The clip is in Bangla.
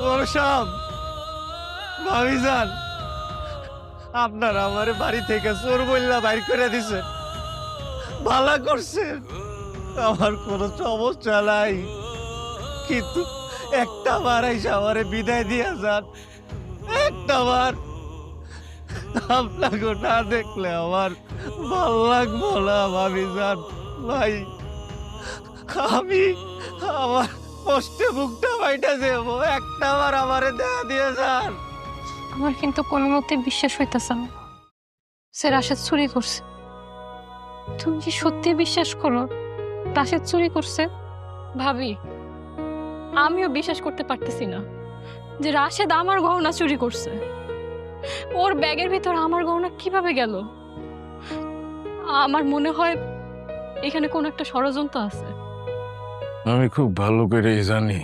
ওর সব ভাবিজান, আপনারা আমার বাড়ি থেকে চোর বললা বাইর করে দিছেন, ভালো করছেন। আমার কোনো সমস্যা নাই, কিন্তু একটা বার এসে আমারে বিদায় দিয়া যান। একটা বার আপনাকে না দেখলে আমার ভাল লাগবো না ভাবিজান। ভাই, আমি আমার কষ্টে মুখটা বাইটা যাবো, একটা বার আমারে দেখা দিয়ে যান। আমার কিন্তু কোনো মতে বিশ্বাস হইতেছে না সে রাশেদ চুরি করছে। তুমি কি সত্যি বিশ্বাস করো রাশেদ চুরি করছে? ভাবি, আমিও বিশ্বাস করতে পারতেছি না যে রাশেদ আমার গহনা চুরি করছে। ওর ব্যাগের ভিতর আমার গহনা কিভাবে গেল? আমার মনে হয় এখানে কোনো একটা ষড়যন্ত্র আছে। আমি খুব ভালো করেই জানি